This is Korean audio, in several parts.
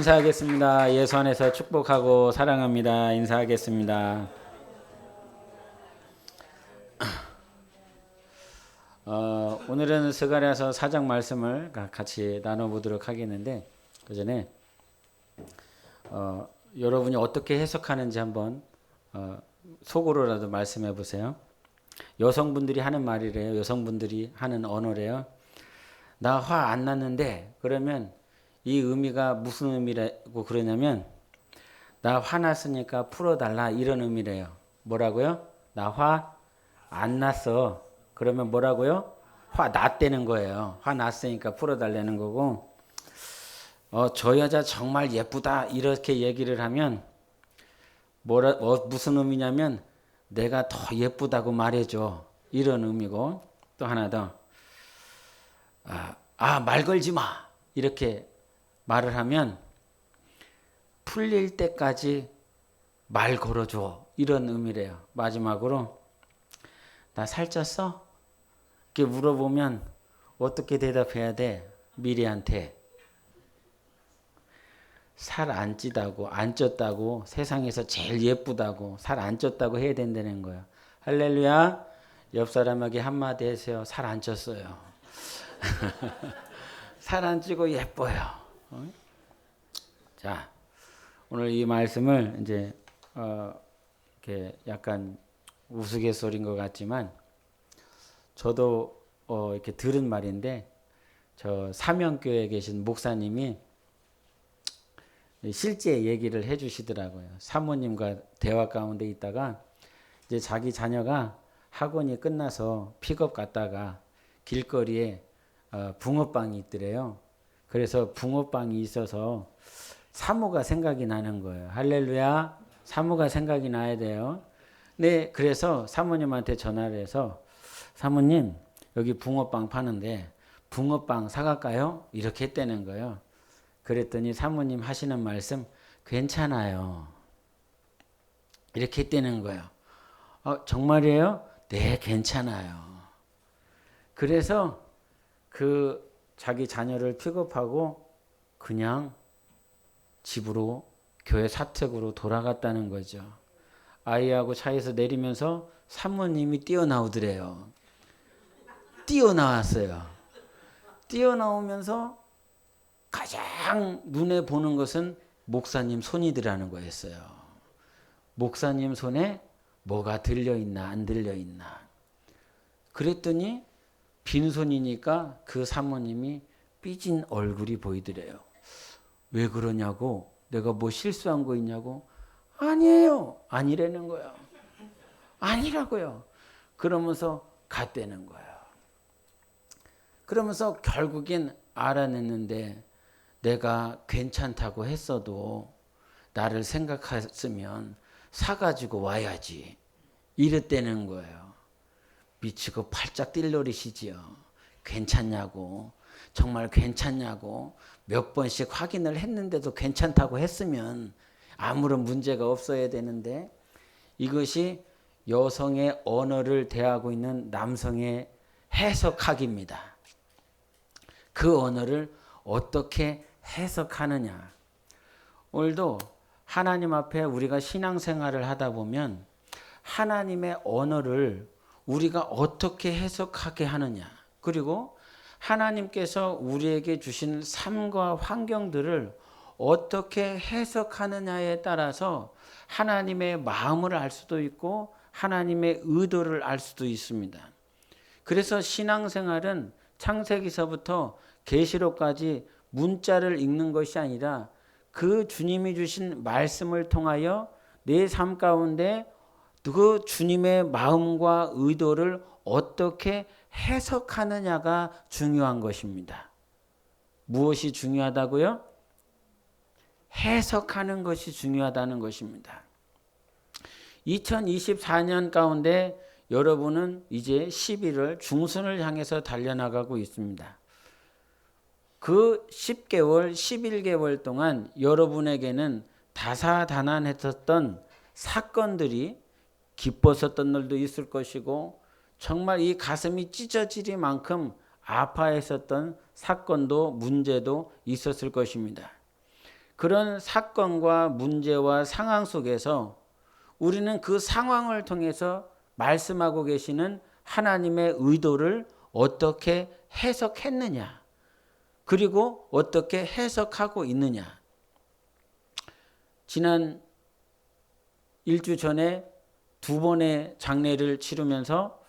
인사하겠습니다. 예수 안에서 축복하고 사랑합니다. 인사하겠습니다. 오늘은 스가랴서 4장 말씀을 같이 나눠보도록 하겠는데 그 전에 여러분이 어떻게 해석하는지 한번 속으로라도 말씀해 보세요. 여성분들이 하는 말이래요. 여성분들이 하는 언어래요. 나 화 안 났는데 그러면 이 의미가 무슨 의미라고 그러냐면 나 화났으니까 풀어달라 이런 의미래요. 뭐라고요? 나 화 안 났어. 그러면 뭐라고요? 화 났다는 거예요. 화 났으니까 풀어달라는 거고 저 여자 정말 예쁘다 이렇게 얘기를 하면 무슨 의미냐면 내가 더 예쁘다고 말해줘 이런 의미고 또 하나 더 말 걸지 마 이렇게 말을 하면 풀릴 때까지 말 걸어줘 이런 의미래요. 마지막으로 나 살쪘어? 이렇게 물어보면 어떻게 대답해야 돼? 미리한테 살 안 찌다고 안 쪘다고 세상에서 제일 예쁘다고 살 안 쪘다고 해야 된다는 거예요. 할렐루야. 옆 사람에게 한마디 하세요. 살 안 쪘어요. 살 안 찌고 예뻐요. 자, 오늘 이 말씀을 이제 이렇게 약간 우스갯소리인 것 같지만 저도 이렇게 들은 말인데 저 사명교회에 계신 목사님이 실제 얘기를 해주시더라고요. 사모님과 대화 가운데 있다가 이제 자기 자녀가 학원이 끝나서 픽업 갔다가 길거리에 붕어빵이 있더래요. 그래서 붕어빵이 있어서 사모가 생각이 나는 거예요. 할렐루야. 사모가 생각이 나야 돼요. 네, 그래서 사모님한테 전화를 해서 사모님 여기 붕어빵 파는데 붕어빵 사갈까요? 이렇게 했다는 거예요. 그랬더니 사모님 하시는 말씀 괜찮아요. 이렇게 했다는 거예요. 정말이에요? 네, 괜찮아요. 그래서 그 자기 자녀를 픽업하고 그냥 집으로 교회 사택으로 돌아갔다는 거죠. 아이하고 차에서 내리면서 사모님이 뛰어나오더래요. 뛰어나왔어요. 뛰어나오면서 가장 눈에 보는 것은 목사님 손이더라는 거였어요. 목사님 손에 뭐가 들려있나 안 들려있나. 그랬더니 빈손이니까 그 사모님이 삐진 얼굴이 보이더래요. 왜 그러냐고 내가 뭐 실수한 거 있냐고 아니에요. 아니라는 거예요. 아니라고요. 그러면서 갔다는 거예요. 그러면서 결국엔 알아냈는데 내가 괜찮다고 했어도 나를 생각했으면 사가지고 와야지 이랬다는 거예요. 미치고 팔짝 뛸노릇이지요. 괜찮냐고 정말 괜찮냐고 몇 번씩 확인을 했는데도 괜찮다고 했으면 아무런 문제가 없어야 되는데 이것이 여성의 언어를 대하고 있는 남성의 해석학입니다. 그 언어를 어떻게 해석하느냐. 오늘도 하나님 앞에 우리가 신앙생활을 하다 보면 하나님의 언어를 우리가 어떻게 해석하게 하느냐. 그리고 하나님께서 우리에게 주신 삶과 환경들을 어떻게 해석하느냐에 따라서 하나님의 마음을 알 수도 있고 하나님의 의도를 알 수도 있습니다. 그래서 신앙생활은 창세기서부터 계시록까지 문자를 읽는 것이 아니라 그 주님이 주신 말씀을 통하여 내 삶 가운데 그 주님의 마음과 의도를 어떻게 해석하느냐가 중요한 것입니다. 무엇이 중요하다고요? 해석하는 것이 중요하다는 것입니다. 2024년 가운데 여러분은 이제 11월 중순을 향해서 달려나가고 있습니다. 그 10개월, 11개월 동안 여러분에게는 다사다난했었던 사건들이 기뻤었던 날도 있을 것이고 정말 이 가슴이 찢어지리만큼 아파했었던 사건도 문제도 있었을 것입니다. 그런 사건과 문제와 상황 속에서 우리는 그 상황을 통해서 말씀하고 계시는 하나님의 의도를 어떻게 해석했느냐, 그리고 어떻게 해석하고 있느냐. 지난 일주 전에 2번의 장례를 치르면서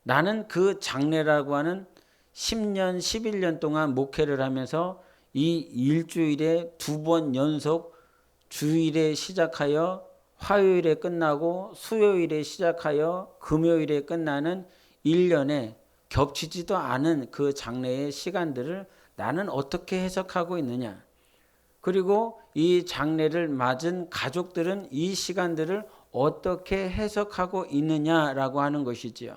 나는 그 장례라고 하는 10년, 11년 동안 목회를 하면서 이 일주일에 2번 연속 주일에 시작하여 화요일에 끝나고 수요일에 시작하여 금요일에 끝나는 1년에 겹치지도 않은 그 장례의 시간들을 나는 어떻게 해석하고 있느냐. 그리고 이 장례를 맞은 가족들은 이 시간들을 어떻게 해석하고 있느냐라고 하는 것이지요.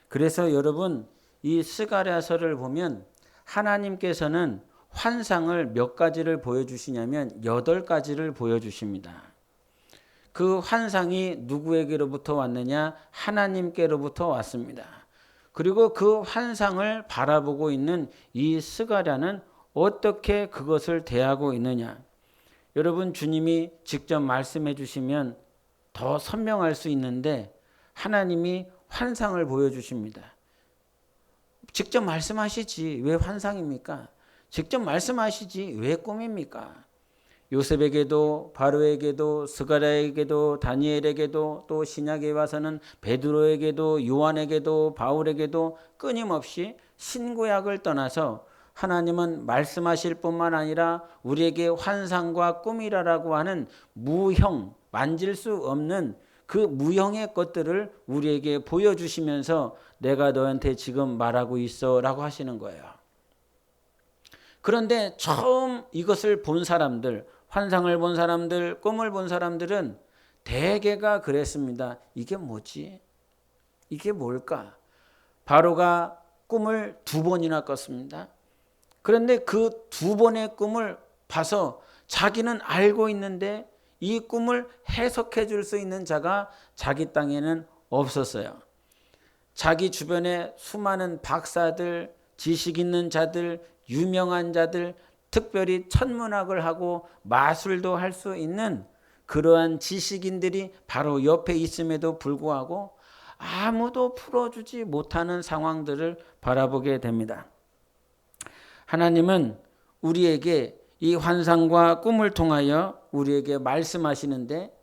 그래서 여러분, 이 스가랴서를 보면 하나님께서는 환상을 몇 가지를 보여주시냐면 8가지를 보여주십니다. 그 환상이 누구에게로부터 왔느냐? 하나님께로부터 왔습니다. 그리고 그 환상을 바라보고 있는 이 스가랴는 어떻게 그것을 대하고 있느냐? 여러분, 주님이 직접 말씀해 주시면 더 선명할 수 있는데 하나님이 환상을 보여주십니다. 직접 말씀하시지 왜 환상입니까? 직접 말씀하시지 왜 꿈입니까? 요셉에게도 바로에게도 스가랴에게도 다니엘에게도 또 신약에 와서는 베드로에게도 요한에게도 바울에게도 끊임없이 신구약을 떠나서 하나님은 말씀하실 뿐만 아니라 우리에게 환상과 꿈이라고 하는 무형, 만질 수 없는 그 무형의 것들을 우리에게 보여주시면서 내가 너한테 지금 말하고 있어 라고 하시는 거예요. 그런데 처음 이것을 본 사람들, 환상을 본 사람들, 꿈을 본 사람들은 대개가 그랬습니다. 이게 뭐지? 이게 뭘까? 바로가 꿈을 2번이나 꿨습니다. 그런데 그 2번의 꿈을 봐서 자기는 알고 있는데 이 꿈을 해석해 줄 수 있는 자가 자기 땅에는 없었어요. 자기 주변에 수많은 박사들, 지식 있는 자들, 유명한 자들, 특별히 천문학을 하고 마술도 할 수 있는 그러한 지식인들이 바로 옆에 있음에도 불구하고 아무도 풀어주지 못하는 상황들을 바라보게 됩니다. 하나님은 우리에게 이 환상과 꿈을 통하여 우리에게 말씀하시는데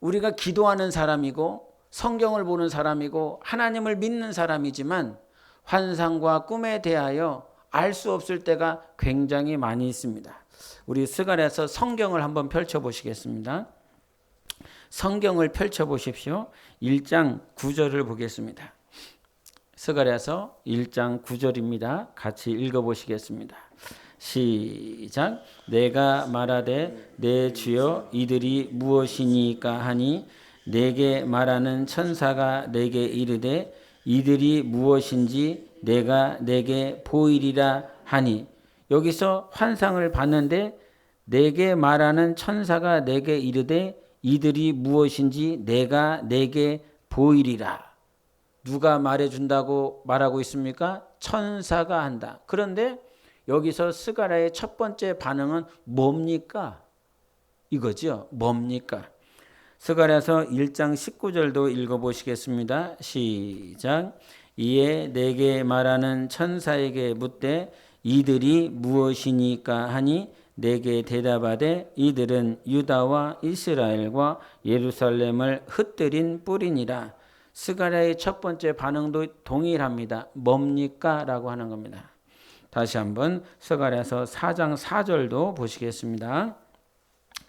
우리가 기도하는 사람이고 성경을 보는 사람이고 하나님을 믿는 사람이지만 환상과 꿈에 대하여 알 수 없을 때가 굉장히 많이 있습니다. 우리 스가랴서 성경을 한번 펼쳐보시겠습니다. 성경을 펼쳐보십시오. 1장 9절을 보겠습니다. 스가랴서 1장 9절입니다. 같이 읽어보시겠습니다. 시작. 내가 말하되 내 주여 이들이 무엇이니까 하니 내게 말하는 천사가 내게 이르되 이들이 무엇인지 내가 내게 보이리라 하니. 여기서 환상을 봤는데 내게 말하는 천사가 내게 이르되 이들이 무엇인지 내가 내게 보이리라. 누가 말해준다고 말하고 있습니까? 천사가 한다. 그런데 여기서 스가랴의 첫 번째 반응은 뭡니까? 이거죠. 뭡니까? 스가랴서 1장 19절도 읽어보시겠습니다. 시작. 이에 내게 말하는 천사에게 묻되 이들이 무엇이니까 하니 내게 대답하되 이들은 유다와 이스라엘과 예루살렘을 흩뜨린 뿔이니라. 스가랴의 첫 번째 반응도 동일합니다. 뭡니까? 라고 하는 겁니다. 다시 한번 스가랴서 4장 4절도 보시겠습니다.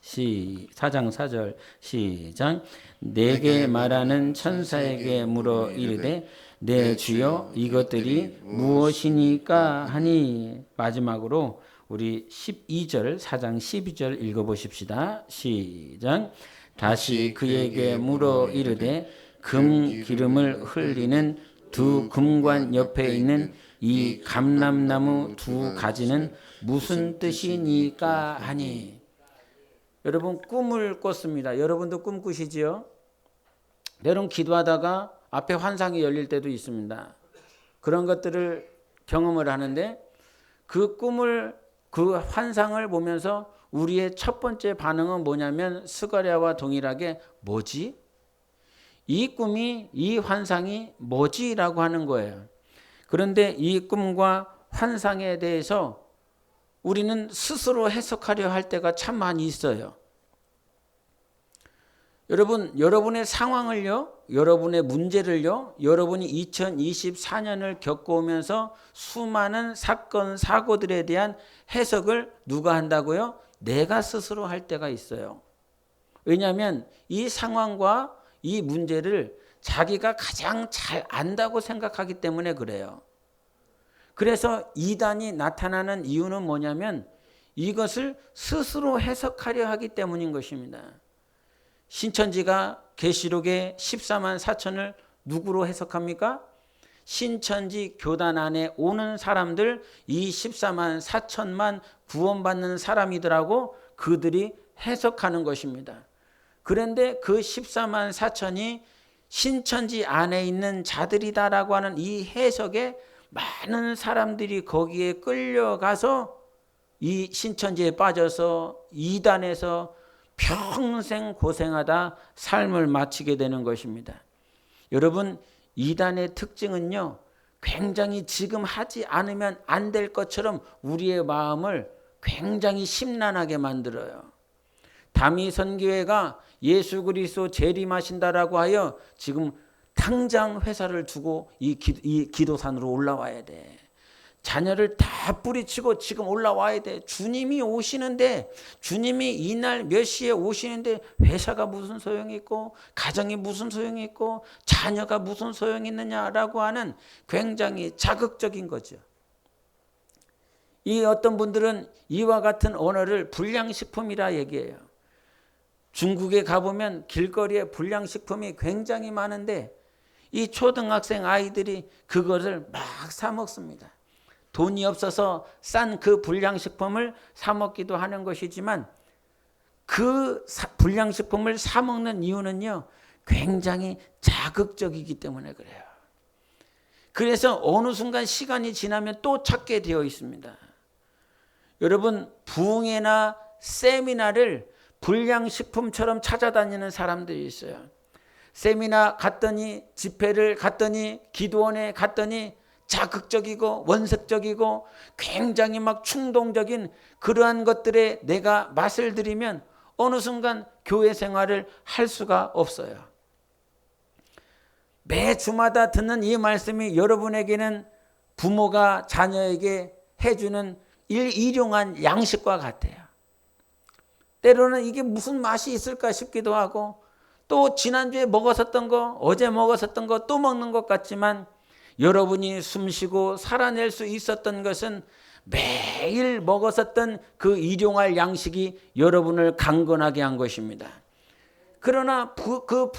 4장 4절 시작. 내게 말하는 천사에게 물어 이르되 내 주여 이것들이 무엇이니까 하니. 마지막으로 우리 12절 4장 12절 읽어보십시다. 시작. 다시 그에게 물어 이르되 금 기름을 흘리는 두 금관 옆에 있는 이 감람나무 2가지는 무슨 뜻이니까 하니. 여러분 꿈을 꿨습니다. 여러분도 꿈 꾸시지요? 여러분 기도하다가 앞에 환상이 열릴 때도 있습니다. 그런 것들을 경험을 하는데 그 꿈을 그 환상을 보면서 우리의 첫 번째 반응은 뭐냐면 스가랴와 동일하게 뭐지? 이 꿈이, 이 환상이 뭐지? 라고 하는 거예요. 그런데 이 꿈과 환상에 대해서 우리는 스스로 해석하려 할 때가 참 많이 있어요. 여러분, 여러분의 상황을요, 여러분의 문제를요, 여러분이 2024년을 겪어오면서 수많은 사건, 사고들에 대한 해석을 누가 한다고요? 내가 스스로 할 때가 있어요. 왜냐하면 이 상황과 이 문제를 자기가 가장 잘 안다고 생각하기 때문에 그래요. 그래서 이단이 나타나는 이유는 뭐냐면 이것을 스스로 해석하려 하기 때문인 것입니다. 신천지가 계시록의 14만 4천을 누구로 해석합니까? 신천지 교단 안에 오는 사람들, 이 14만 4천만 구원받는 사람이더라고 그들이 해석하는 것입니다. 그런데 그 14만 4천이 신천지 안에 있는 자들이다라고 하는 이 해석에 많은 사람들이 거기에 끌려가서 이 신천지에 빠져서 이단에서 평생 고생하다 삶을 마치게 되는 것입니다. 여러분, 이단의 특징은요, 굉장히 지금 하지 않으면 안 될 것처럼 우리의 마음을 굉장히 심란하게 만들어요. 다미 선교회가 예수 그리스도 재림하신다라고 하여 지금 당장 회사를 두고 이 기도산으로 올라와야 돼. 자녀를 다 뿌리치고 지금 올라와야 돼. 주님이 오시는데, 주님이 이날 몇 시에 오시는데 회사가 무슨 소용이 있고 가정이 무슨 소용이 있고 자녀가 무슨 소용이 있느냐라고 하는 굉장히 자극적인 거죠. 이 어떤 분들은 이와 같은 언어를 불량식품이라 얘기해요. 중국에 가보면 길거리에 불량식품이 굉장히 많은데 이 초등학생 아이들이 그것을 막 사 먹습니다. 돈이 없어서 싼 그 불량식품을 사 먹기도 하는 것이지만 그 불량식품을 사 먹는 이유는요, 굉장히 자극적이기 때문에 그래요. 그래서 어느 순간 시간이 지나면 또 찾게 되어 있습니다. 여러분, 부흥회나 세미나를 불량식품처럼 찾아다니는 사람들이 있어요. 세미나 갔더니, 집회를 갔더니, 기도원에 갔더니 자극적이고 원색적이고 굉장히 막 충동적인 그러한 것들에 내가 맛을 들이면 어느 순간 교회 생활을 할 수가 없어요. 매 주마다 듣는 이 말씀이 여러분에게는 부모가 자녀에게 해주는 일용한 양식과 같아요. 때로는 이게 무슨 맛이 있을까 싶기도 하고 또 지난주에 먹었었던 거, 어제 먹었었던 거 또 먹는 것 같지만 여러분이 숨쉬고 살아낼 수 있었던 것은 매일 먹었었던 그 일용할 양식이 여러분을 강건하게 한 것입니다. 그러나 그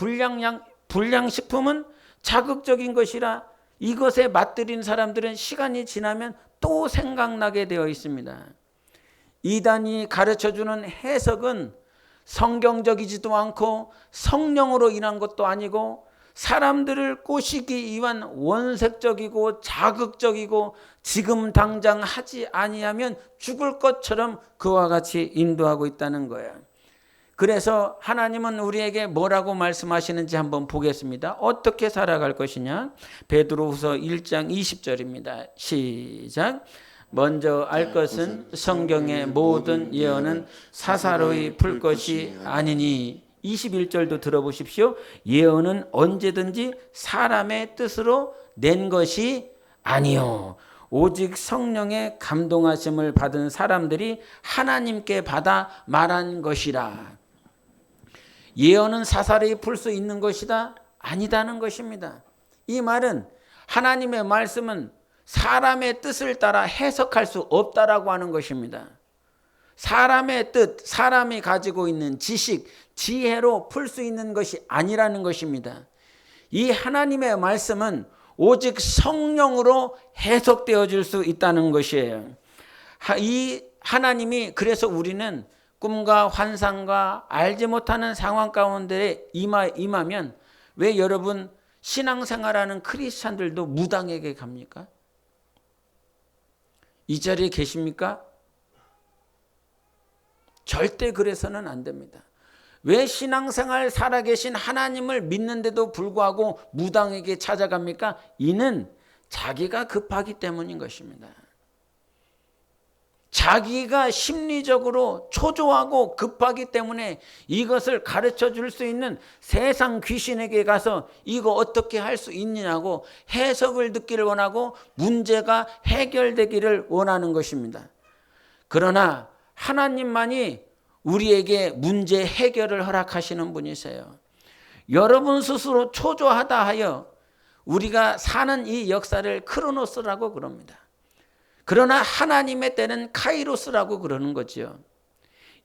불량식품은 자극적인 것이라 이것에 맛들인 사람들은 시간이 지나면 또 생각나게 되어 있습니다. 이단이 가르쳐주는 해석은 성경적이지도 않고 성령으로 인한 것도 아니고 사람들을 꼬시기 위한 원색적이고 자극적이고 지금 당장 하지 아니하면 죽을 것처럼 그와 같이 인도하고 있다는 거예요. 그래서 하나님은 우리에게 뭐라고 말씀하시는지 한번 보겠습니다. 어떻게 살아갈 것이냐? 베드로후서 1장 20절입니다. 시작. 먼저 알 것은 성경의 모든 예언은 사사로이 풀 것이 아니니. 21절도 들어보십시오. 예언은 언제든지 사람의 뜻으로 낸 것이 아니요 오직 성령의 감동하심을 받은 사람들이 하나님께 받아 말한 것이라. 예언은 사사로이 풀 수 있는 것이다? 아니다는 것입니다. 이 말은 하나님의 말씀은 사람의 뜻을 따라 해석할 수 없다라고 하는 것입니다. 사람의 뜻, 사람이 가지고 있는 지식, 지혜로 풀 수 있는 것이 아니라는 것입니다. 이 하나님의 말씀은 오직 성령으로 해석되어질 수 있다는 것이에요. 이 하나님이 그래서 우리는 꿈과 환상과 알지 못하는 상황 가운데 임하면 왜 여러분 신앙생활하는 크리스찬들도 무당에게 갑니까? 이 자리에 계십니까? 절대 그래서는 안 됩니다. 왜 신앙생활 살아계신 하나님을 믿는데도 불구하고 무당에게 찾아갑니까? 이는 자기가 급하기 때문인 것입니다. 자기가 심리적으로 초조하고 급하기 때문에 이것을 가르쳐 줄 수 있는 세상 귀신에게 가서 이거 어떻게 할 수 있느냐고 해석을 듣기를 원하고 문제가 해결되기를 원하는 것입니다. 그러나 하나님만이 우리에게 문제 해결을 허락하시는 분이세요. 여러분 스스로 초조하다 하여 우리가 사는 이 역사를 크로노스라고 그럽니다. 그러나 하나님의 때는 카이로스라고 그러는 거죠.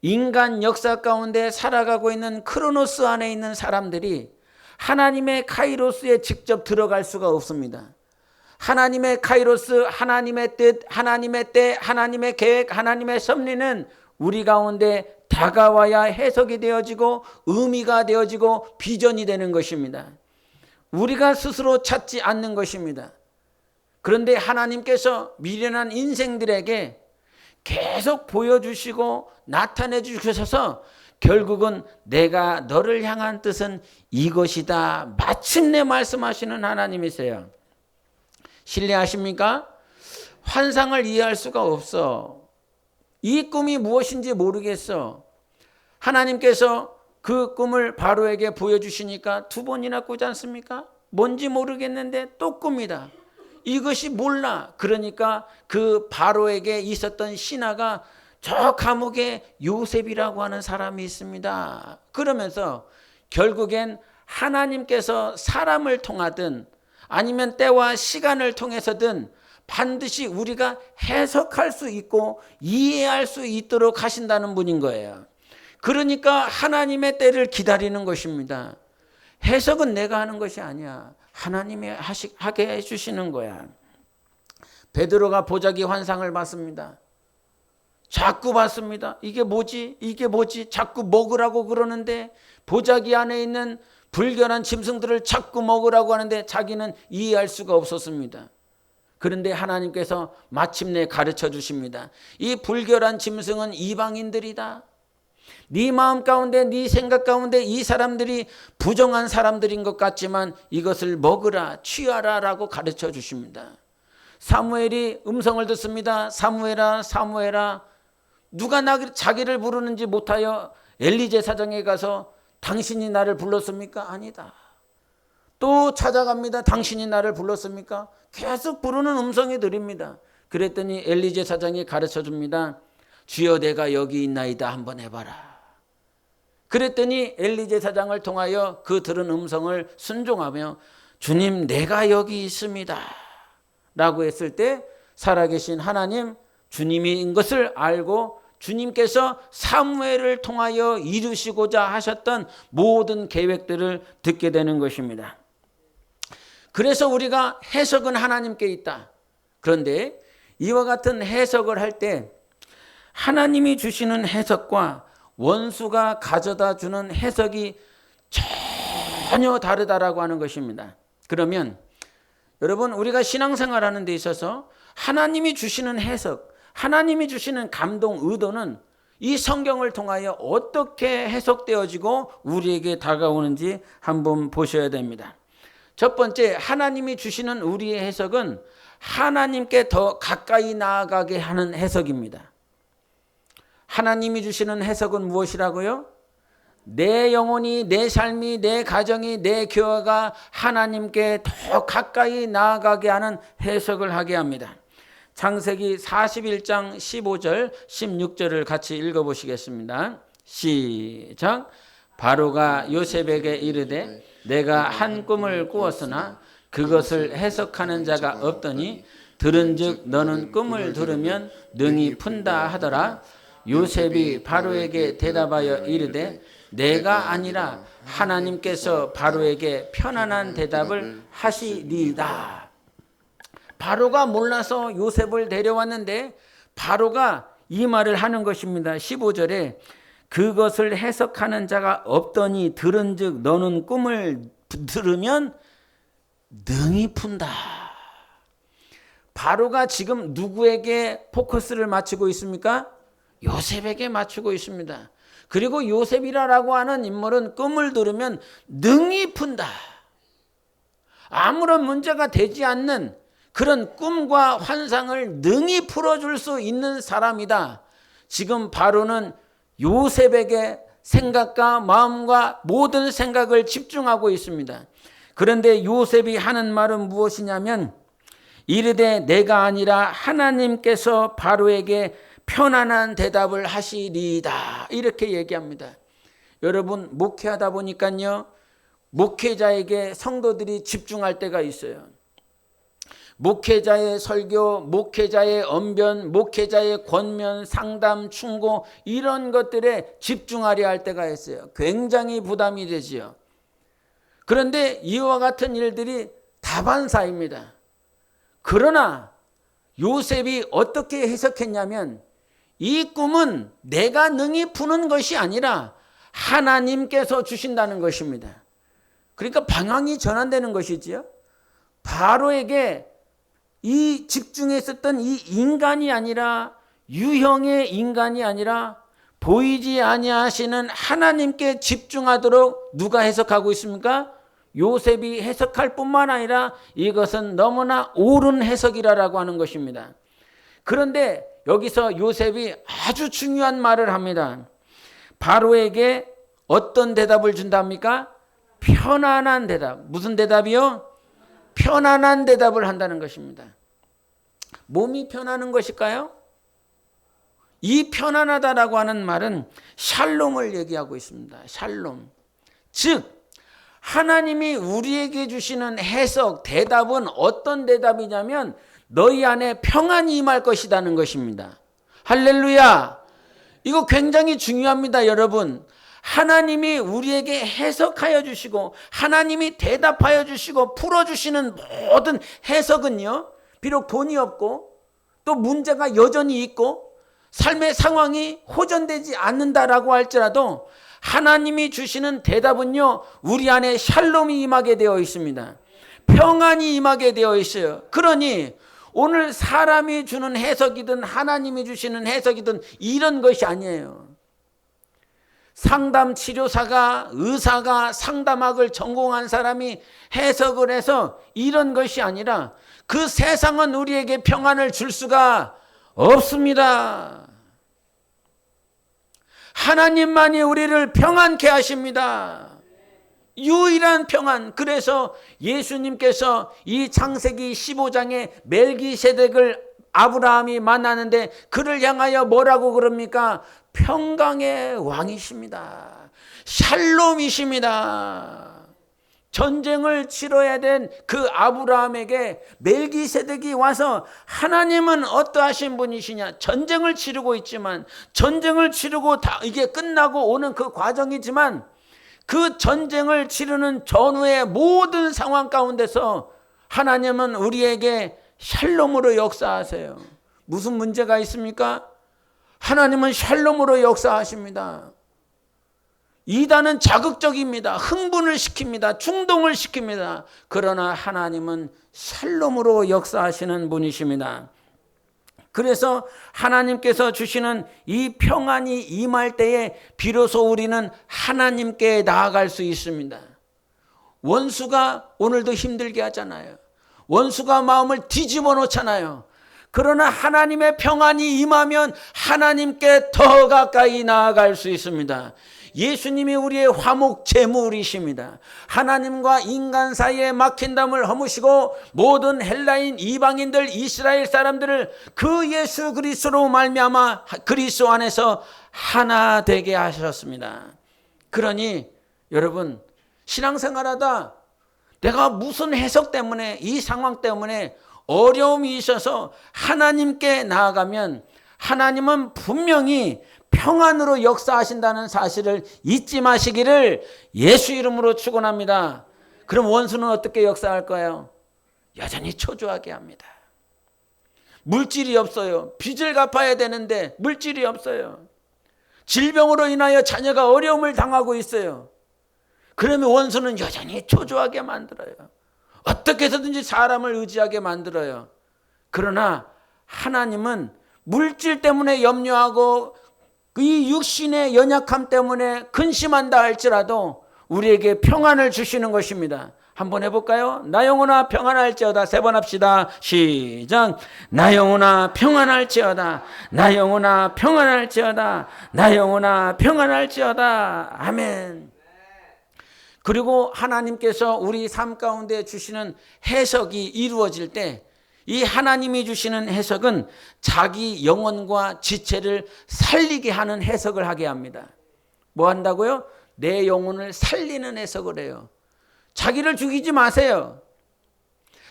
인간 역사 가운데 살아가고 있는 크로노스 안에 있는 사람들이 하나님의 카이로스에 직접 들어갈 수가 없습니다. 하나님의 카이로스, 하나님의 뜻, 하나님의 때, 하나님의 계획, 하나님의 섭리는 우리 가운데 다가와야 해석이 되어지고 의미가 되어지고 비전이 되는 것입니다. 우리가 스스로 찾지 않는 것입니다. 그런데 하나님께서 미련한 인생들에게 계속 보여주시고 나타내 주셔서 결국은 내가 너를 향한 뜻은 이것이다. 마침내 말씀하시는 하나님이세요. 신뢰하십니까? 환상을 이해할 수가 없어. 이 꿈이 무엇인지 모르겠어. 하나님께서 그 꿈을 바로에게 보여주시니까 2번이나 꾸지 않습니까? 뭔지 모르겠는데 또 꿉니다. 이것이 몰라. 그러니까 그 바로에게 있었던 신하가 저 감옥에 요셉이라고 하는 사람이 있습니다. 그러면서 결국엔 하나님께서 사람을 통하든 아니면 때와 시간을 통해서든 반드시 우리가 해석할 수 있고 이해할 수 있도록 하신다는 분인 거예요. 그러니까 하나님의 때를 기다리는 것입니다. 해석은 내가 하는 것이 아니야. 하나님이 하게 해주시는 거야. 베드로가 보자기 환상을 봤습니다. 자꾸 봤습니다. 이게 뭐지? 이게 뭐지? 자꾸 먹으라고 그러는데 보자기 안에 있는 불결한 짐승들을 자꾸 먹으라고 하는데 자기는 이해할 수가 없었습니다. 그런데 하나님께서 마침내 가르쳐 주십니다. 이 불결한 짐승은 이방인들이다. 네 마음 가운데 네 생각 가운데 이 사람들이 부정한 사람들인 것 같지만 이것을 먹으라 취하라 라고 가르쳐 주십니다. 사무엘이 음성을 듣습니다. 사무엘아 사무엘아. 누가 자기를 부르는지 못하여 엘리 제사장에 가서 당신이 나를 불렀습니까? 아니다. 또 찾아갑니다. 당신이 나를 불렀습니까? 계속 부르는 음성이 들립니다. 그랬더니 엘리 제사장이 가르쳐 줍니다. 주여 내가 여기 있나이다 한번 해봐라. 그랬더니 엘리 제사장을 통하여 그 들은 음성을 순종하며 주님 내가 여기 있습니다 라고 했을 때 살아계신 하나님 주님인 것을 알고 주님께서 사무엘을 통하여 이루시고자 하셨던 모든 계획들을 듣게 되는 것입니다. 그래서 우리가 해석은 하나님께 있다. 그런데 이와 같은 해석을 할 때 하나님이 주시는 해석과 원수가 가져다 주는 해석이 전혀 다르다라고 하는 것입니다. 그러면 여러분 우리가 신앙생활하는 데 있어서 하나님이 주시는 해석, 하나님이 주시는 감동, 의도는 이 성경을 통하여 어떻게 해석되어지고 우리에게 다가오는지 한번 보셔야 됩니다. 첫 번째, 하나님이 주시는 우리의 해석은 하나님께 더 가까이 나아가게 하는 해석입니다. 하나님이 주시는 해석은 무엇이라고요? 내 영혼이, 내 삶이, 내 가정이, 내 교회가 하나님께 더 가까이 나아가게 하는 해석을 하게 합니다. 창세기 41장 15절, 16절을 같이 읽어보시겠습니다. 시작. 바로가 요셉에게 이르되 내가 한 꿈을 꾸었으나 그것을 해석하는 자가 없더니 들은즉 너는 꿈을 들으면 능히 푼다 하더라. 요셉이 바로에게 대답하여 이르되 내가 아니라 하나님께서 바로에게 편안한 대답을 하시리이다. 바로가 몰라서 요셉을 데려왔는데 바로가 이 말을 하는 것입니다. 15절에 그것을 해석하는 자가 없더니 들은즉 너는 꿈을 들으면 능히 푼다. 바로가 지금 누구에게 포커스를 맞추고 있습니까? 요셉에게 맞추고 있습니다. 그리고 요셉이라고 하는 인물은 꿈을 들으면 능히 푼다. 아무런 문제가 되지 않는 그런 꿈과 환상을 능히 풀어줄 수 있는 사람이다. 지금 바로는 요셉에게 생각과 마음과 모든 생각을 집중하고 있습니다. 그런데 요셉이 하는 말은 무엇이냐면 이르되 내가 아니라 하나님께서 바로에게 편안한 대답을 하시리이다. 이렇게 얘기합니다. 여러분 목회하다 보니까요. 목회자에게 성도들이 집중할 때가 있어요. 목회자의 설교, 목회자의 언변, 목회자의 권면, 상담, 충고 이런 것들에 집중하려 할 때가 있어요. 굉장히 부담이 되지요. 그런데 이와 같은 일들이 다반사입니다. 그러나 요셉이 어떻게 해석했냐면 이 꿈은 내가 능히 푸는 것이 아니라 하나님께서 주신다는 것입니다. 그러니까 방향이 전환되는 것이지요. 바로에게 이 집중했었던 이 인간이 아니라 유형의 인간이 아니라 보이지 아니하시는 하나님께 집중하도록 누가 해석하고 있습니까? 요셉이 해석할 뿐만 아니라 이것은 너무나 옳은 해석이라고 하는 것입니다. 그런데 여기서 요셉이 아주 중요한 말을 합니다. 바로에게 어떤 대답을 준답니까? 편안한 대답. 무슨 대답이요? 편안한 대답을 한다는 것입니다. 몸이 편안한 것일까요? 이 편안하다라고 하는 말은 샬롬을 얘기하고 있습니다. 샬롬. 즉 하나님이 우리에게 주시는 해석, 대답은 어떤 대답이냐면 너희 안에 평안이 임할 것이라는 것입니다. 할렐루야. 이거 굉장히 중요합니다, 여러분. 하나님이 우리에게 해석하여 주시고 하나님이 대답하여 주시고 풀어주시는 모든 해석은요. 비록 돈이 없고 또 문제가 여전히 있고 삶의 상황이 호전되지 않는다라고 할지라도 하나님이 주시는 대답은요. 우리 안에 샬롬이 임하게 되어 있습니다. 평안이 임하게 되어 있어요. 그러니 오늘 사람이 주는 해석이든 하나님이 주시는 해석이든 이런 것이 아니에요. 상담 치료사가 의사가 상담학을 전공한 사람이 해석을 해서 이런 것이 아니라 그 세상은 우리에게 평안을 줄 수가 없습니다. 하나님만이 우리를 평안케 하십니다. 유일한 평안. 그래서 예수님께서 이 창세기 15장에 멜기세덱을 아브라함이 만나는데 그를 향하여 뭐라고 그럽니까? 평강의 왕이십니다. 샬롬이십니다. 전쟁을 치러야 된 그 아브라함에게 멜기세덱이 와서 하나님은 어떠하신 분이시냐? 전쟁을 치르고 있지만 전쟁을 치르고 다 이게 끝나고 오는 그 과정이지만 그 전쟁을 치르는 전후의 모든 상황 가운데서 하나님은 우리에게 샬롬으로 역사하세요. 무슨 문제가 있습니까? 하나님은 샬롬으로 역사하십니다. 이단은 자극적입니다. 흥분을 시킵니다. 충동을 시킵니다. 그러나 하나님은 샬롬으로 역사하시는 분이십니다. 그래서 하나님께서 주시는 이 평안이 임할 때에 비로소 우리는 하나님께 나아갈 수 있습니다. 원수가 오늘도 힘들게 하잖아요. 원수가 마음을 뒤집어 놓잖아요. 그러나 하나님의 평안이 임하면 하나님께 더 가까이 나아갈 수 있습니다. 예수님이 우리의 화목 제물이십니다. 하나님과 인간 사이에 막힌 담을 허무시고 모든 헬라인 이방인들 이스라엘 사람들을 그 예수 그리스도로 말미암아 그리스도 안에서 하나 되게 하셨습니다. 그러니 여러분 신앙생활하다 내가 무슨 해석 때문에 이 상황 때문에 어려움이 있어서 하나님께 나아가면 하나님은 분명히 평안으로 역사하신다는 사실을 잊지 마시기를 예수 이름으로 축원합니다. 그럼 원수는 어떻게 역사할까요? 여전히 초조하게 합니다. 물질이 없어요. 빚을 갚아야 되는데 물질이 없어요. 질병으로 인하여 자녀가 어려움을 당하고 있어요. 그러면 원수는 여전히 초조하게 만들어요. 어떻게 해서든지 사람을 의지하게 만들어요. 그러나 하나님은 물질 때문에 염려하고 이 육신의 연약함 때문에 근심한다 할지라도 우리에게 평안을 주시는 것입니다. 한번 해볼까요? 나 영혼아 평안할지어다. 3번 합시다. 시작. 나 영혼아 평안할지어다. 나 영혼아 평안할지어다. 나 영혼아 평안할지어다. 아멘. 그리고 하나님께서 우리 삶 가운데 주시는 해석이 이루어질 때 이 하나님이 주시는 해석은 자기 영혼과 지체를 살리게 하는 해석을 하게 합니다. 뭐 한다고요? 내 영혼을 살리는 해석을 해요. 자기를 죽이지 마세요.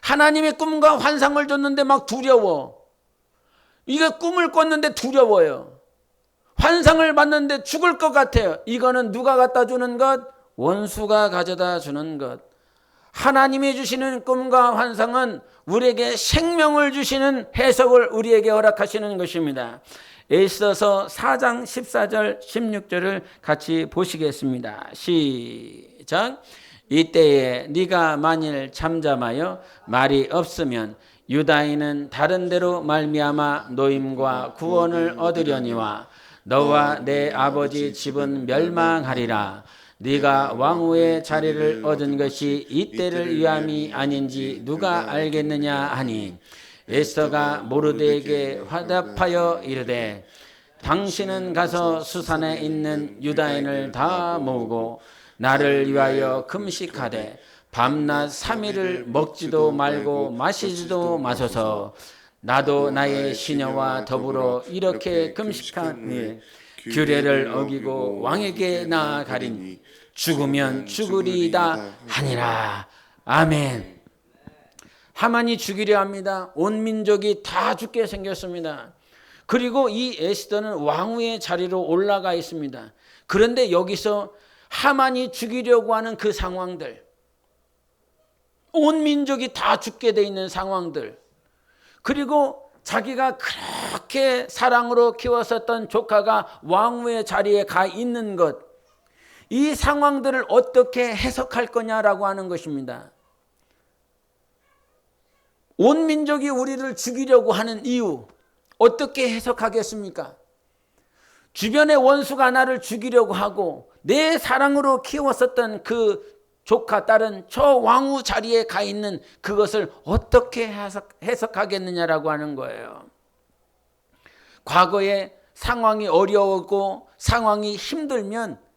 하나님의 꿈과 환상을 줬는데 막 두려워. 이게 꿈을 꿨는데 두려워요. 환상을 봤는데 죽을 것 같아요. 이거는 누가 갖다 주는 것? 원수가 가져다 주는 것. 하나님이 주시는 꿈과 환상은 우리에게 생명을 주시는 해석을 우리에게 허락하시는 것입니다. 에스더서 4장 14절 16절을 같이 보시겠습니다. 시작. 이때에 네가 만일 잠잠하여 말이 없으면 유다인은 다른 데로 말미암아 노임과 구원을 얻으려니와 너와 내 아버지 집은 멸망하리라. 네가 왕후의 자리를 얻은 것이 이때를 위함이 아닌지 누가 알겠느냐 하니 에스더가 모르드에게 화답하여 이르되 당신은 가서 수산에 있는 유다인을 다 모으고 나를 위하여 금식하되 밤낮 3일을 먹지도 말고 마시지도 마소서. 나도 나의 시녀와 더불어 이렇게 금식하니 규례를 어기고 왕에게 나아가리니 죽으면 죽으리이다 하니라. 아멘. 하만이 죽이려 합니다. 온 민족이 다 죽게 생겼습니다. 그리고 이 에스더는 왕후의 자리로 올라가 있습니다. 그런데 여기서 하만이 죽이려고 하는 그 상황들, 온 민족이 다 죽게 돼 있는 상황들, 그리고 자기가 그렇게 사랑으로 키웠었던 조카가 왕후의 자리에 가 있는 것, 이 상황들을 어떻게 해석할 거냐라고 하는 것입니다. 온 민족이 우리를 죽이려고 하는 이유 어떻게 해석하겠습니까? 주변의 원수가 나를 죽이려고 하고 내 사랑으로 키웠었던 그 조카 딸은 저 왕후 자리에 가 있는 그것을 어떻게 해석하겠느냐라고 하는 거예요. 과거에 상황이 어려웠고 상황이 힘들면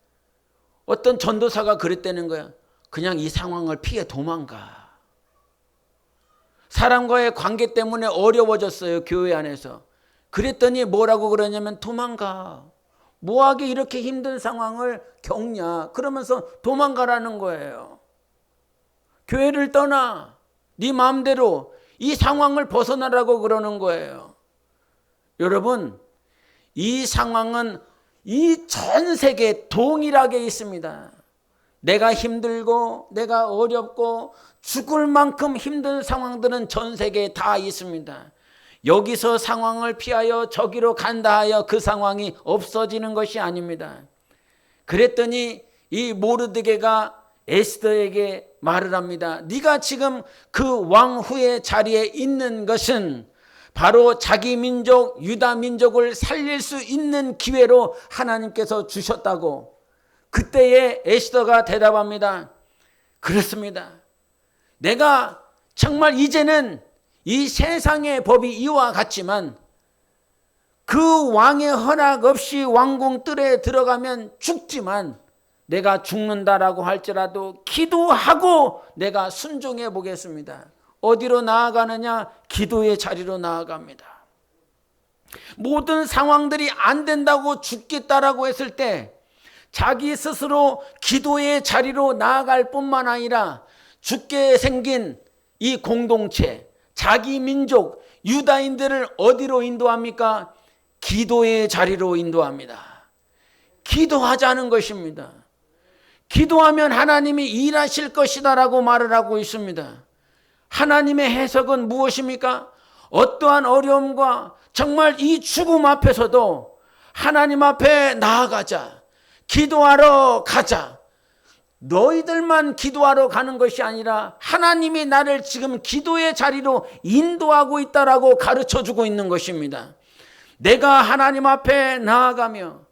어떤 전도사가 그랬다는 거예요. 그냥 이 상황을 피해 도망가. 사람과의 관계 때문에 어려워졌어요, 교회 안에서. 그랬더니 뭐라고 그러냐면 도망가. 뭐하게 이렇게 힘든 상황을 겪냐. 그러면서 도망가라는 거예요. 교회를 떠나. 네 마음대로 이 상황을 벗어나라고 그러는 거예요. 여러분, 이 상황은 이 전 세계에 동일하게 있습니다. 내가 힘들고 내가 어렵고 죽을 만큼 힘든 상황들은 전 세계에 다 있습니다. 여기서 상황을 피하여 저기로 간다 하여 그 상황이 없어지는 것이 아닙니다. 그랬더니 이 모르드게가 에스더에게 말을 합니다. 네가 지금 그 왕후의 자리에 있는 것은 바로 자기 민족 유다 민족을 살릴 수 있는 기회로 하나님께서 주셨다고. 그때에 에스더가 대답합니다. 그렇습니다. 내가 정말 이제는 이 세상의 법이 이와 같지만 그 왕의 허락 없이 왕궁 뜰에 들어가면 죽지만 내가 죽는다라고 할지라도 기도하고 내가 순종해 보겠습니다. 어디로 나아가느냐? 기도의 자리로 나아갑니다. 모든 상황들이 안 된다고 죽겠다라고 했을 때 자기 스스로 기도의 자리로 나아갈 뿐만 아니라 죽게 생긴 이 공동체, 자기 민족, 유다인들을 어디로 인도합니까? 기도의 자리로 인도합니다. 기도하자는 것입니다. 기도하면 하나님이 일하실 것이다라고 말을 하고 있습니다. 하나님의 해석은 무엇입니까? 어떠한 어려움과 정말 이 죽음 앞에서도 하나님 앞에 나아가자. 기도하러 가자. 너희들만 기도하러 가는 것이 아니라 하나님이 나를 지금 기도의 자리로 인도하고 있다라고 가르쳐주고 있는 것입니다. 내가 하나님 앞에 나아가며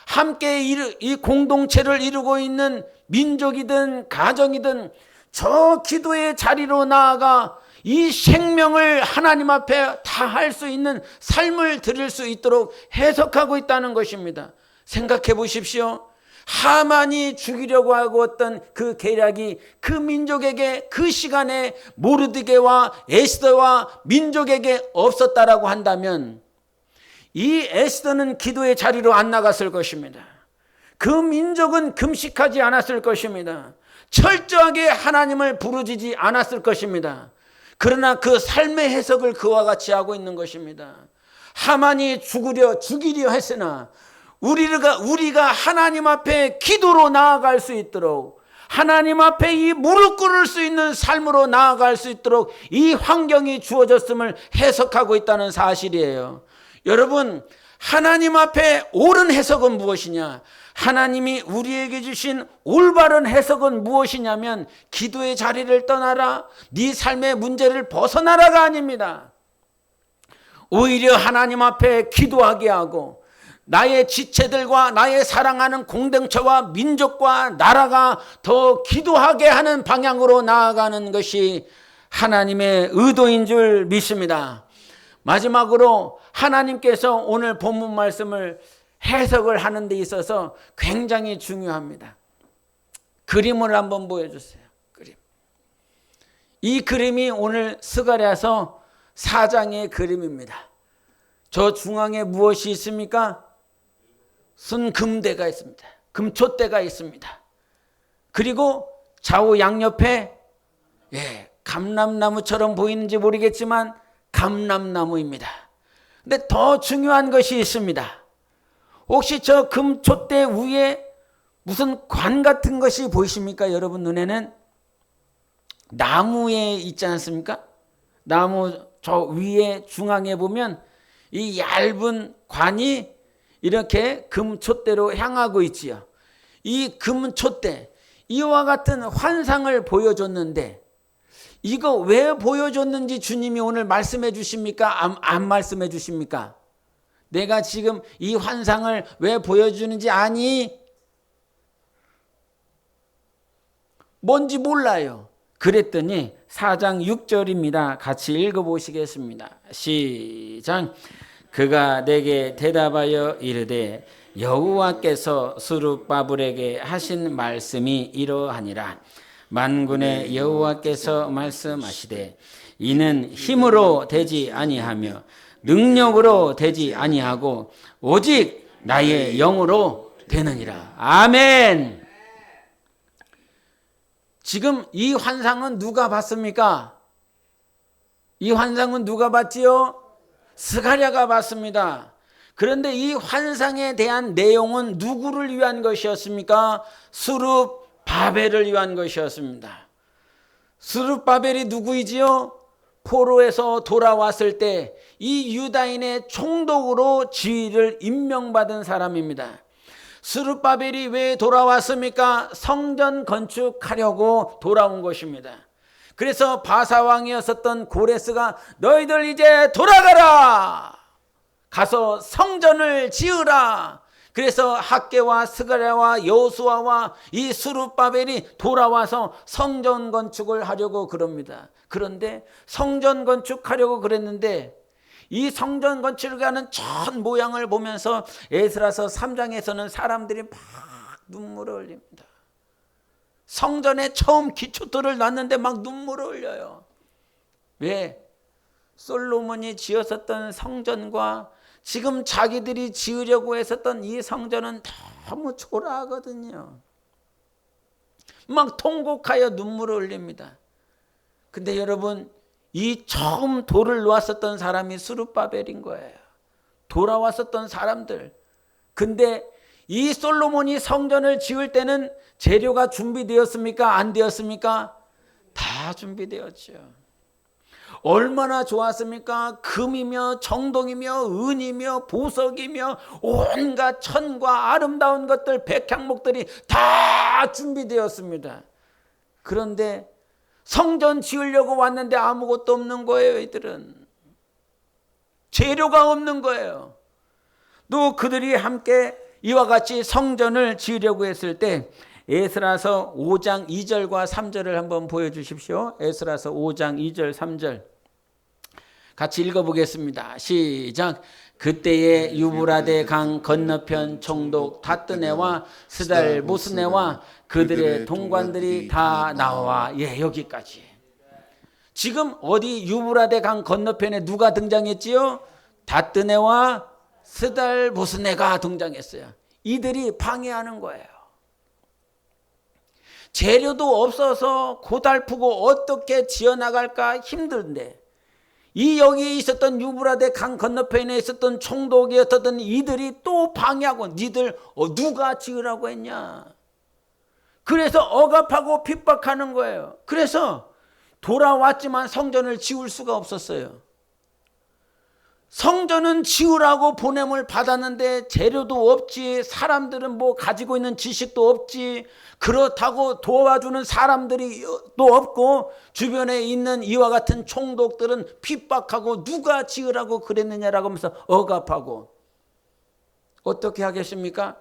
함께 이 공동체를 이루고 있는 민족이든 가정이든 저 기도의 자리로 나아가 이 생명을 하나님 앞에 다할 수 있는 삶을 드릴 수 있도록 해석하고 있다는 것입니다. 생각해 보십시오. 하만이 죽이려고 하고 했던 그 계략이 그 민족에게 그 시간에 모르드게와 에스더와 민족에게 없었다라고 한다면 이 에스더는 기도의 자리로 안 나갔을 것입니다. 그 민족은 금식하지 않았을 것입니다. 철저하게 하나님을 부르짖지 않았을 것입니다. 그러나 그 삶의 해석을 그와 같이 하고 있는 것입니다. 하만이 죽이려 했으나 우리가 하나님 앞에 기도로 나아갈 수 있도록, 하나님 앞에 이 무릎 꿇을 수 있는 삶으로 나아갈 수 있도록 이 환경이 주어졌음을 해석하고 있다는 사실이에요. 여러분, 하나님 앞에 옳은 해석은 무엇이냐? 하나님이 우리에게 주신 올바른 해석은 무엇이냐면 기도의 자리를 떠나라, 네 삶의 문제를 벗어나라가 아닙니다. 오히려 하나님 앞에 기도하게 하고 나의 지체들과 나의 사랑하는 공동체와 민족과 나라가 더 기도하게 하는 방향으로 나아가는 것이 하나님의 의도인 줄 믿습니다. 마지막으로 하나님께서 오늘 본문 말씀을 해석을 하는 데 있어서 굉장히 중요합니다. 그림을 한번 보여주세요. 이 그림이 오늘 스가랴서 4장의 그림입니다. 저 중앙에 무엇이 있습니까? 순금대가 있습니다. 금촛대가 있습니다. 그리고 좌우 양옆에 감람나무처럼 보이는지 모르겠지만 감람나무입니다. 근데 더 중요한 것이 있습니다. 혹시 저 금촛대 위에 무슨 관 같은 것이 보이십니까? 여러분 눈에는 나무에 있지 않습니까? 나무 저 위에 중앙에 보면 이 얇은 관이 이렇게 금촛대로 향하고 있지요. 이 금촛대, 이와 같은 환상을 보여줬는데 이거 왜 보여줬는지 주님이 오늘 말씀해 주십니까? 안 말씀해 주십니까? 내가 지금 이 환상을 왜 보여주는지 아니? 뭔지 몰라요. 그랬더니 4장 6절입니다. 같이 읽어보시겠습니다. 시작. 그가 내게 대답하여 이르되 여호와께서 스룹바벨에게 하신 말씀이 이러하니라. 만군의 여호와께서 말씀하시되 이는 힘으로 되지 아니하며 능력으로 되지 아니하고 오직 나의 영으로 되느니라. 아멘. 지금 이 환상은 누가 봤습니까? 이 환상은 누가 봤지요? 스가랴가 봤습니다. 그런데 이 환상에 대한 내용은 누구를 위한 것이었습니까? 스룹바벨을 위한 것이었습니다. 스룹바벨이 누구이지요? 포로에서 돌아왔을 때 이 유다인의 총독으로 지위를 임명받은 사람입니다. 스룹바벨이 왜 돌아왔습니까? 성전 건축하려고 돌아온 것입니다. 그래서 바사왕이었었던 고레스가 너희들 이제 돌아가라! 가서 성전을 지으라! 그래서 학개와 스가랴와 여호수아와 이 스룹바벨이 돌아와서 성전 건축을 하려고 그럽니다. 그런데 성전 건축하려고 그랬는데 이 성전 건축을 하는 전 모양을 보면서 에스라서 3장에서는 사람들이 막 눈물을 흘립니다. 성전에 처음 기초돌을 놨는데 막 눈물을 흘려요. 왜? 솔로몬이 지었었던 성전과 지금 자기들이 지으려고 했었던 이 성전은 너무 초라하거든요. 막 통곡하여 눈물을 흘립니다. 근데 여러분, 이 처음 돌을 놓았었던 사람이 스룹바벨인 거예요. 돌아왔었던 사람들. 근데 이 솔로몬이 성전을 지을 때는 재료가 준비되었습니까? 안 되었습니까? 다 준비되었죠. 얼마나 좋았습니까? 금이며 정동이며 은이며 보석이며 온갖 천과 아름다운 것들, 백향목들이 다 준비되었습니다. 그런데 성전 지으려고 왔는데 아무것도 없는 거예요. 이들은 재료가 없는 거예요. 또 그들이 함께 이와 같이 성전을 지으려고 했을 때 에스라서 5장 2절과 3절을 한번 보여주십시오. 에스라서 5장 2절 3절 같이 읽어보겠습니다. 시작. 그때에 유브라데 강 건너편 총독 다뜨네와 스달 모스네와 그들의 동관들이 다 나와. 예, 여기까지. 지금 어디 유브라데 강 건너편에 누가 등장했지요? 다뜨네와 스달 모스네가 등장했어요. 이들이 방해하는 거예요. 재료도 없어서 고달프고 어떻게 지어나갈까 힘든데 이 여기 있었던 유브라데 강 건너편에 있었던 총독이었던 이들이 또 방해하고 니들 누가 지으라고 했냐. 그래서 억압하고 핍박하는 거예요. 그래서 돌아왔지만 성전을 지을 수가 없었어요. 성전은 지으라고 보냄을 받았는데 재료도 없지, 사람들은 뭐 가지고 있는 지식도 없지, 그렇다고 도와주는 사람들이 또 없고 주변에 있는 이와 같은 총독들은 핍박하고 누가 지으라고 그랬느냐라고 하면서 억압하고 어떻게 하겠습니까?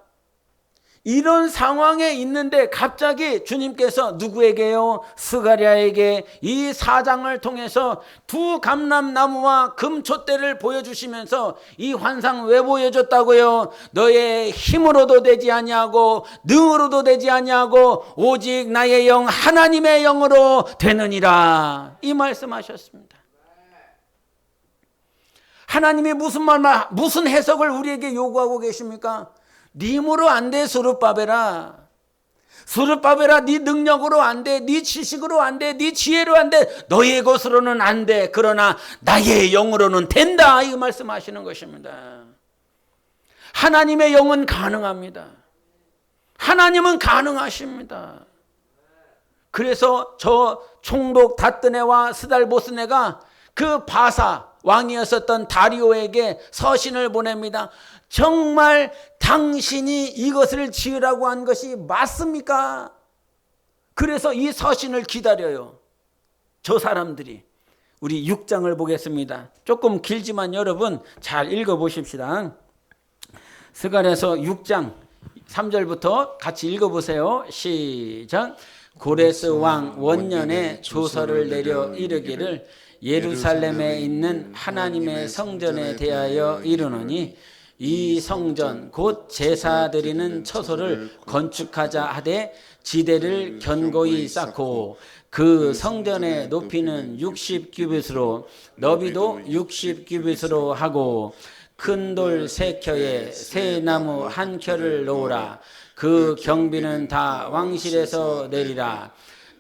이런 상황에 있는데 갑자기 주님께서 누구에게요? 스가랴에게 이 사장을 통해서 두 감람나무와 금촛대를 보여주시면서 이 환상 왜 보여줬다고요? 너의 힘으로도 되지 아니하고 능으로도 되지 아니하고 오직 나의 영 하나님의 영으로 되느니라, 이 말씀하셨습니다. 하나님이 무슨 해석을 우리에게 요구하고 계십니까? 네 힘으로 안 돼, 스룹바벨아. 스룹바벨아, 네 능력으로 안 돼, 네 지식으로 안 돼, 네 지혜로 안 돼, 너의 것으로는 안 돼. 그러나 나의 영으로는 된다, 이 말씀하시는 것입니다. 하나님의 영은 가능합니다. 하나님은 가능하십니다. 그래서 저 총독 다뜨네와 스달보스네가 그 바사 왕이었었던 다리오에게 서신을 보냅니다. 정말 당신이 이것을 지으라고 한 것이 맞습니까? 그래서 이 서신을 기다려요. 저 사람들이. 우리 6장을 보겠습니다. 조금 길지만 여러분 잘 읽어보십시다. 스가랴서 6장 3절부터 같이 읽어보세요. 시작. 고레스 왕 원년에 조서를 내려 이르기를 예루살렘에 있는 하나님의 성전에 대하여 이르노니 이 성전 곧 제사 드리는 처소를 건축하자 하되 지대를 견고히 쌓고 그 성전의 높이는 60규빗으로 너비도 60규빗으로 하고 큰 돌 3켜에 새 나무 1켜를 놓으라. 그 경비는 다 왕실에서 내리라.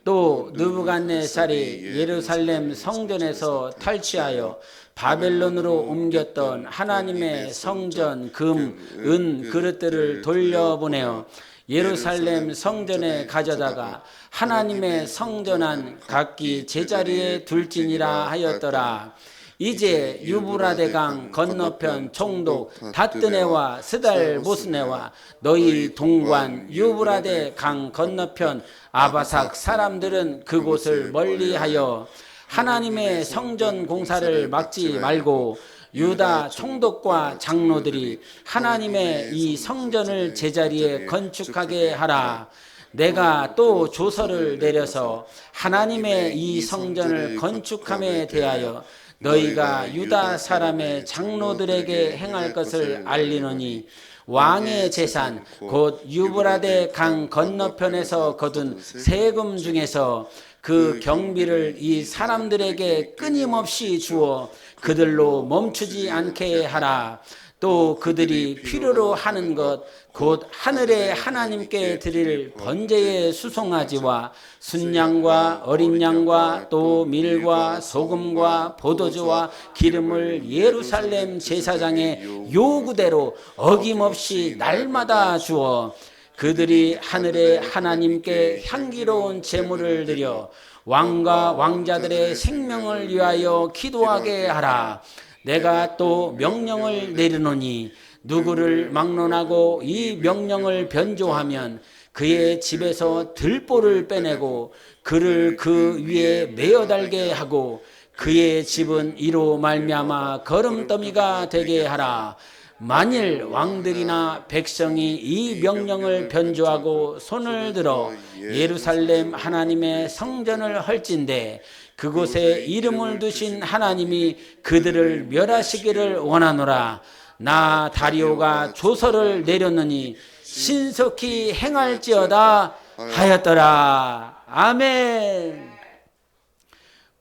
또 느부갓네살이 예루살렘 성전에서 탈취하여 바벨론으로 옮겼던 하나님의 성전 금, 은 그릇들을 돌려보내어 예루살렘 성전에 가져다가 하나님의 성전안 각기 제자리에 둘지니라 하였더라. 이제 유브라데강 건너편 총독 다뜨네와 스달보스네와 너희 동관 유브라데 강 건너편 아바삭 사람들은 그곳을 멀리하여 하나님의 성전 공사를 막지 말고 유다 총독과 장로들이 하나님의 이 성전을 제자리에 건축하게 하라. 내가 또 조서를 내려서 하나님의 이 성전을 건축함에 대하여 너희가 유다 사람의 장로들에게 행할 것을 알리노니 왕의 재산 곧 유브라데 강 건너편에서 거둔 세금 중에서 그 경비를 이 사람들에게 끊임없이 주어 그들로 멈추지 않게 하라. 또 그들이 필요로 하는 것 곧 하늘의 하나님께 드릴 번제의 수송아지와 순양과 어린 양과 또 밀과 소금과 포도주와 기름을 예루살렘 제사장의 요구대로 어김없이 날마다 주어 그들이 하늘의 하나님께 향기로운 제물을 드려 왕과 왕자들의 생명을 위하여 기도하게 하라. 내가 또 명령을 내리노니 누구를 막론하고 이 명령을 변조하면 그의 집에서 들보를 빼내고 그를 그 위에 메어 달게 하고 그의 집은 이로 말미암아 거름더미가 되게 하라. 만일 왕들이나 백성이 이 명령을 변조하고 손을 들어 예루살렘 하나님의 성전을 헐진대 그곳에 이름을 두신 하나님이 그들을 멸하시기를 원하노라. 나 다리오가 조서를 내렸느니 신속히 행할지어다 하였더라. 아멘.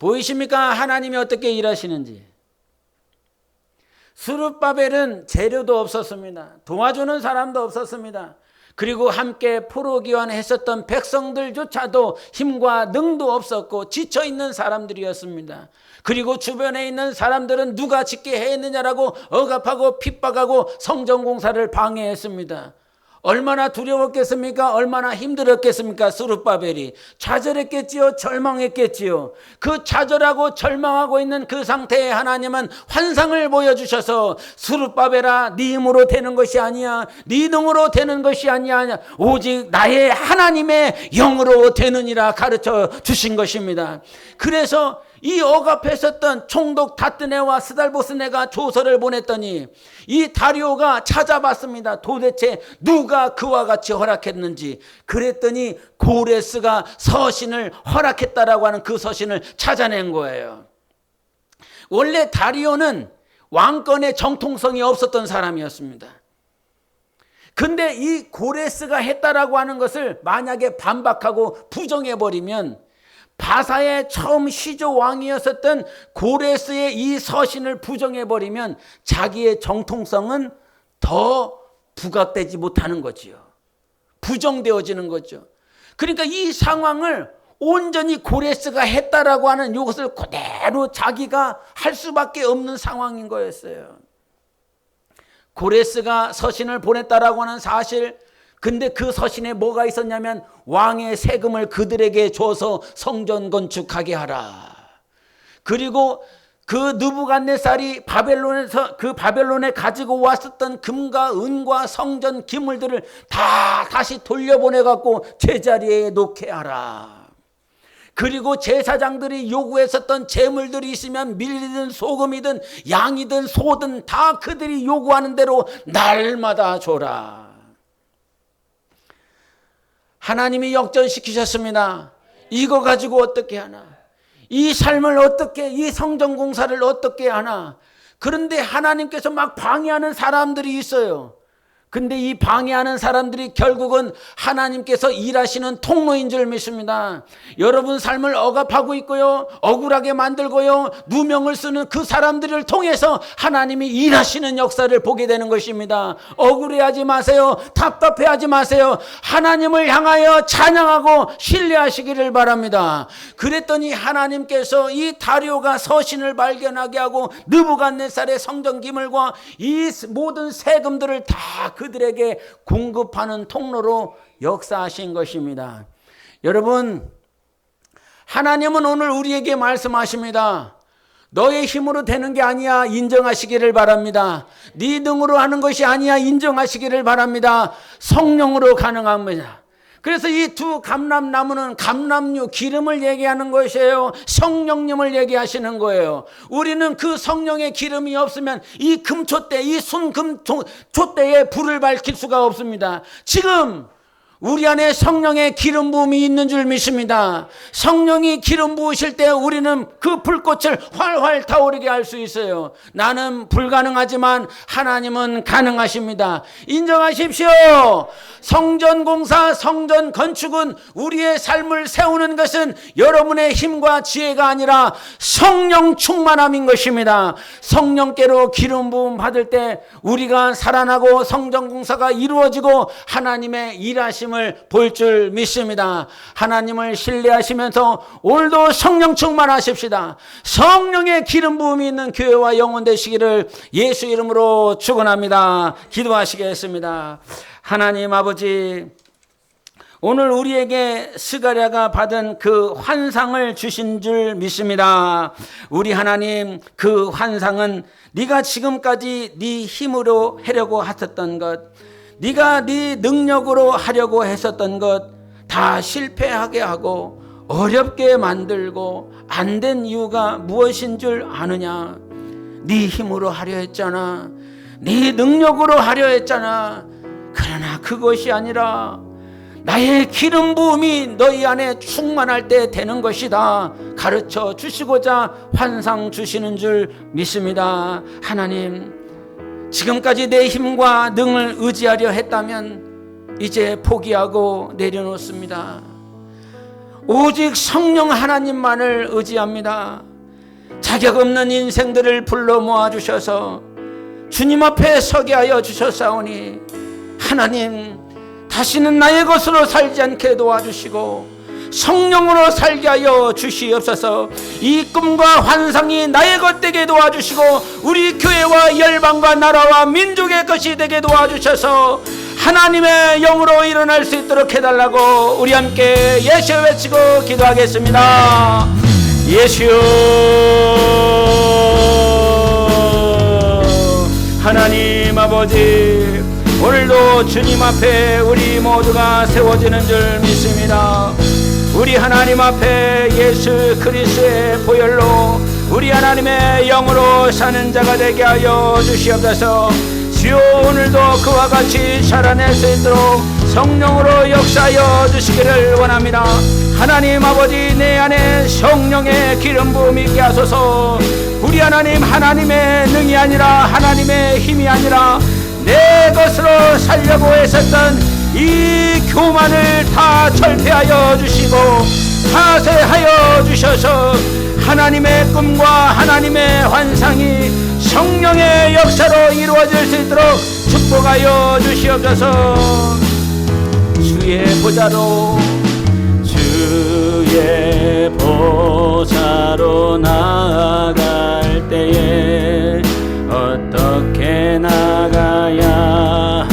보이십니까? 하나님이 어떻게 일하시는지. 스룹바벨은 재료도 없었습니다. 도와주는 사람도 없었습니다. 그리고 함께 포로기환했었던 백성들조차도 힘과 능도 없었고 지쳐있는 사람들이었습니다. 그리고 주변에 있는 사람들은 누가 짓게 했느냐라고 억압하고 핍박하고 성전공사를 방해했습니다. 얼마나 두려웠겠습니까? 얼마나 힘들었겠습니까? 스룹바벨이 좌절했겠지요. 절망했겠지요. 그 좌절하고 절망하고 있는 그 상태에 하나님은 환상을 보여주셔서 스룹바벨아 네 힘으로 되는 것이 아니야. 네 능으로 되는 것이 아니야. 오직 나의 하나님의 영으로 되느니라 가르쳐 주신 것입니다. 그래서 이 억압했었던 총독 다뜨네와 스달보스네가 조서를 보냈더니 이 다리오가 찾아봤습니다. 도대체 누가 그와 같이 허락했는지. 그랬더니 고레스가 서신을 허락했다라고 하는 그 서신을 찾아낸 거예요. 원래 다리오는 왕권의 정통성이 없었던 사람이었습니다. 근데 이 고레스가 했다라고 하는 것을 만약에 반박하고 부정해버리면 바사의 처음 시조 왕이었었던 고레스의 이 서신을 부정해버리면 자기의 정통성은 더 부각되지 못하는 거지요. 부정되어지는 거죠. 그러니까 이 상황을 온전히 고레스가 했다라고 하는 이것을 그대로 자기가 할 수밖에 없는 상황인 거였어요. 고레스가 서신을 보냈다라고 하는 사실, 근데 그 서신에 뭐가 있었냐면 왕의 세금을 그들에게 줘서 성전 건축하게 하라. 그리고 그 느부갓네살이 바벨론에서 그 바벨론에 가지고 왔었던 금과 은과 성전 기물들을 다 다시 돌려보내 갖고 제자리에 놓게 하라. 그리고 제사장들이 요구했었던 제물들이 있으면 밀이든 소금이든 양이든 소든 다 그들이 요구하는 대로 날마다 줘라. 하나님이 역전시키셨습니다. 이거 가지고 어떻게 하나? 이 삶을 어떻게, 이 성전 공사를 어떻게 하나? 그런데 하나님께서 막 방해하는 사람들이 있어요. 근데 이 방해하는 사람들이 결국은 하나님께서 일하시는 통로인 줄 믿습니다. 여러분 삶을 억압하고 있고요, 억울하게 만들고요, 누명을 쓰는 그 사람들을 통해서 하나님이 일하시는 역사를 보게 되는 것입니다. 억울해하지 마세요. 답답해하지 마세요. 하나님을 향하여 찬양하고 신뢰하시기를 바랍니다. 그랬더니 하나님께서 이 다리오가 서신을 발견하게 하고 느부갓네살의 성전 기물과 이 모든 세금들을 다 그들에게 공급하는 통로로 역사하신 것입니다. 여러분, 하나님은 오늘 우리에게 말씀하십니다. 너의 힘으로 되는 게 아니야. 인정하시기를 바랍니다. 네 능으로 하는 것이 아니야. 인정하시기를 바랍니다. 성령으로 가능합니다. 그래서 이 두 감람나무는 감람류, 기름을 얘기하는 것이에요. 성령님을 얘기하시는 거예요. 우리는 그 성령의 기름이 없으면 이 금촛대, 이 순금촛대에 불을 밝힐 수가 없습니다. 지금 우리 안에 성령의 기름 부음이 있는 줄 믿습니다. 성령이 기름 부으실 때 우리는 그 불꽃을 활활 타오르게 할 수 있어요. 나는 불가능하지만 하나님은 가능하십니다. 인정하십시오. 성전 공사, 성전 건축은 우리의 삶을 세우는 것은 여러분의 힘과 지혜가 아니라 성령 충만함인 것입니다. 성령께로 기름 부음 받을 때 우리가 살아나고 성전 공사가 이루어지고 하나님의 일하심을 볼 줄 믿습니다. 하나님을 신뢰하시면서 오늘도 성령 충만하십시다. 성령의 기름 부음이 있는 교회와 영혼 되시기를 예수 이름으로 축원합니다. 기도하시겠습니다. 하나님 아버지, 오늘 우리에게 스가랴가 받은 그 환상을 주신 줄 믿습니다. 우리 하나님, 그 환상은 네가 지금까지 네 힘으로 하려고 하셨던 것, 네가 네 능력으로 하려고 했었던 것 다 실패하게 하고 어렵게 만들고 안 된 이유가 무엇인 줄 아느냐? 네 힘으로 하려 했잖아. 네 능력으로 하려 했잖아. 그러나 그것이 아니라 나의 기름 부음이 너희 안에 충만할 때 되는 것이다 가르쳐 주시고자 환상 주시는 줄 믿습니다. 하나님, 지금까지 내 힘과 능을 의지하려 했다면 이제 포기하고 내려놓습니다. 오직 성령 하나님만을 의지합니다. 자격 없는 인생들을 불러 모아주셔서 주님 앞에 서게 하여 주셨사오니 하나님, 다시는 나의 것으로 살지 않게 도와주시고 성령으로 살게 하여 주시옵소서. 이 꿈과 환상이 나의 것 되게 도와주시고 우리 교회와 열방과 나라와 민족의 것이 되게 도와주셔서 하나님의 영으로 일어날 수 있도록 해달라고 우리 함께 예수 외치고 기도하겠습니다. 예수. 하나님 아버지, 오늘도 주님 앞에 우리 모두가 세워지는 줄 믿습니다. 우리 하나님 앞에 예수 그리스도의 보혈로 우리 하나님의 영으로 사는 자가 되게 하여 주시옵소서. 주여, 오늘도 그와 같이 살아낼 수 있도록 성령으로 역사하여 주시기를 원합니다. 하나님 아버지, 내 안에 성령의 기름 부음이 있게 하소서. 우리 하나님, 하나님의 능이 아니라 하나님의 힘이 아니라 내 것으로 살려고 했었던 이 교만을 다 철폐하여 주시고 파쇄하여 주셔서 하나님의 꿈과 하나님의 환상이 성령의 역사로 이루어질 수 있도록 축복하여 주시옵소서. 주의 보좌로 나아갈 때에 어떻게 나가야